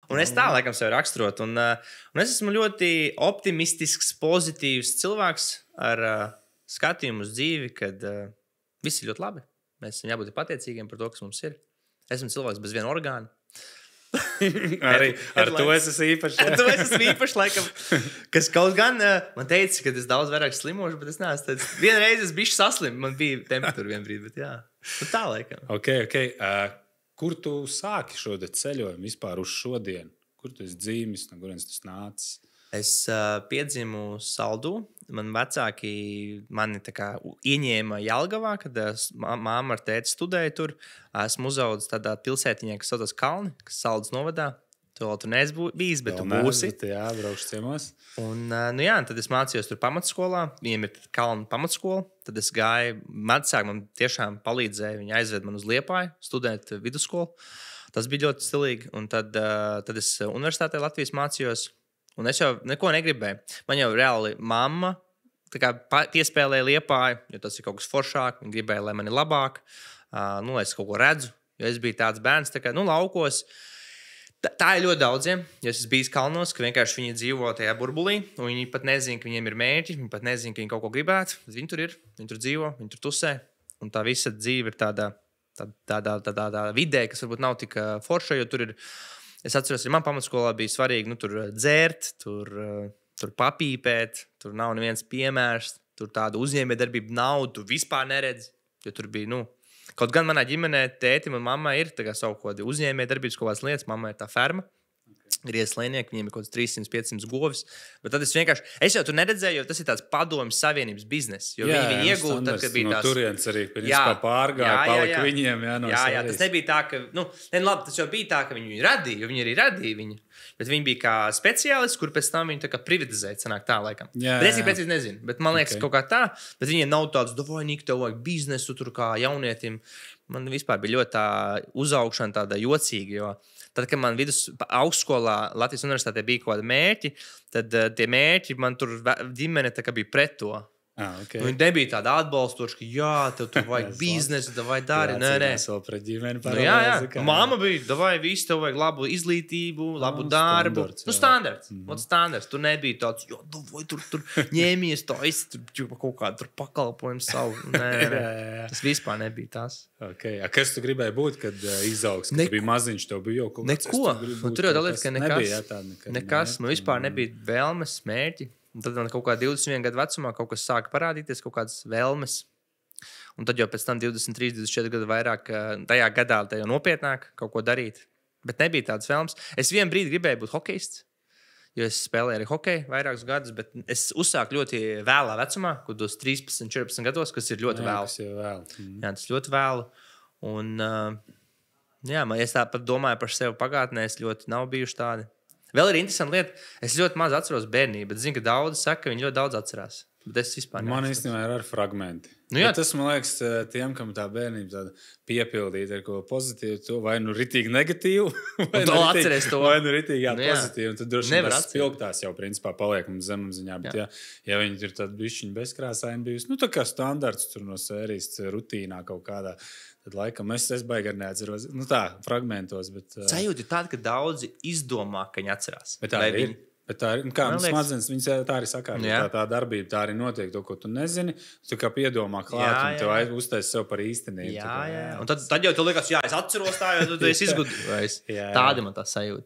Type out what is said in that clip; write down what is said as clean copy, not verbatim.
Un es tā laikam sevi raksturot. Un es esmu ļoti optimistisks, pozitīvs cilvēks ar skatījumu uz dzīvi, kad viss ir ļoti labi. Mēs esam jābūt pateicīgiem par to, kas mums ir. Esmu cilvēks bez viena orgāna. Arī ar to es esmu īpaši. Ar to es esmu īpaši, laikam. Kas kaut gan man teica, ka es daudz vairāk slimošu, bet es neesmu tāds. Vienreiz es biju saslims, man bija temperatūra vien brīdi, bet jā. Nu, tā laikam. Okay. Kur tu sāki šo ceļojumu vispār uz šodienu? Kur tu esi dzīvis, no kurienes tu nācis? Es piedzimu Saldū. Man vecāki mani ieņēma Jelgavā, kad māma ar tēti studēja tur. Esmu uzaudzis tādā pilsētiņā, kas saucas Kalni, kas Saldus novadā. Tu vēl tur neesi bijis, bet tu būsi. Jā, braukšu ciemos. Un, tad es mācījos tur pamatskolā. Viņiem ir Kalnu pamatskola. Tad es gāju, vecāki man tiešām palīdzēja. Viņi aizved man uz Liepāju studēt vidusskolu. Tas bija ļoti stilīgi. Un tad es universitātē Latvijas mācījos. Un es jau neko negribēju. Man jau reāli mamma piespēlēja Liepāju, jo tas ir kaut kas foršāk. Viņa gribēja, lai man ir labāk, lai es kaut ko redzu. Jo es biju tāds bērns, laukos. Tā ir ļoti daudziem. Jo es biju kalnos, ka vienkārši viņi dzīvo tajā burbulī. Viņi pat nezina, ka viņiem ir mērķi. Viņi pat nezina, ka viņi kaut ko gribētu. Viņi tur ir, viņi tur dzīvo, viņi tur tusē. Un tā visa dzīve ir tādā vidē, kas varbūt nav tik forša, jo tur ir. Es atceros, ka man pamatskolā bija svarīgi tur dzērt, tur papīpēt, tur nav neviens piemērs, tur tāda uzņēmējdarbība nav, tu vispār neredzi. Jo tur bija, kaut gan manā ģimenē tētim un mammai ir savu kaut kādu uzņēmējdarbības kaut kādas lietas, mammai ir tā ferma. Griezes lēnieki, viņiem ir kaut kāds 300-500 govis. Bet tad es jau tur neredzēju, jo tas ir tāds padomju savienības biznes. Jo viņi iegūta, tad, kad bija tās... No turienes arī pārgāja, palika viņiem. Jā, tas nebija tā, ka... labi, tas jau bija tā, ka viņi radīja, jo viņi arī radīja viņu. Bet viņi bija kā speciālisti, kur pēc tam viņi privatizēja, sanāk tā laikam. Bet es precīzi nezinu, bet man liekas kaut kā tā. Bet viņiem nav tāds, davai, tev vajag biznesu tur kā jaunietim. Man vispār bija ļoti tā uzaugšana tāda jocīga, jo... Tad, kad man augstskolā Latvijas universitātē bija kaut kādi mērķi, tad tie mērķi man tur ģimene bija pret to. Okay. Viņi nebija tāda atbalstoša, ka jā, tev tur vajag biznesu, davai dari. Nē. Vēl pret ģimeni jā. Māma bija, davai visu, tev vajag labu izglītību, labu darbu. Standarts. Standarts. Tur nebija tāds, jo, davai tur ņēmies to, tur kaut kādu tur pakalpojumu savu. Nē. Tas vispār nebija tas. Okay. Kas tu gribēji būt, kad izaugs? Kad tu biji maziņš, tev bija jau kaut kas. Neko. Tur jau dalīt, ka nekas. Man vispār nebija vēlmes, mērķi. Un tad man kaut kā 21 gadu vecumā kaut kas sāka parādīties, kaut kādas vēlmes. Un tad jau pēc tam 23, 24 gadu vairāk tajā gadā tajā nopietnāk kaut ko darīt. Bet nebija tādas vēlmes. Es vienu brīdi gribēju būt hokejists, jo es spēlēju arī hokeju vairākus gadus, bet es uzsāku ļoti vēlā vecumā, kaut kādos 13, 14 gados, kas ir ļoti vēlu. Jā, tas ļoti vēlu. Un, es tāpat domāju par sevi pagātnē, es ļoti nav bijuši tādi. Vēl ir interesanti lieta. Es ļoti maz atceros bērnību, bet zinu, ka daudzi saka, ka viņi ļoti daudz atcerās. Bet es vispār neatceros. Man īstenībā ir ar fragmenti. Tas, man liekas, tiem, kam tā bērnība tāda piepildīta ar ko pozitīvu, to vai ritīgi negatīvu, vai ritīgi pozitīvu. Un tad droši vien tas spilgtās jau principā paliek mums zemapziņā. Bet ja viņi ir tādi bišķiņi bezkrāsaini bijusi, tā kā standarts tur no sērijas rutīnā kaut kādā, tad laikam es baigi arī neatceros. Tā, fragmentos, bet... Sajūta ir tāda, ka daudzi izdomā, ka viņi atcerās. Bet tā ir. Bet tā ir, kā smadzenes, viņas tā arī sakārto. Tā darbība, tā arī notiek to, ko tu nezini. Tu kā piedomā klāt, un tev uztais sev par īstenību. Jā. Un tad jau tu liekas, es atceros tā, jo tu esi izgudrojis. Tāda man tā sajūta.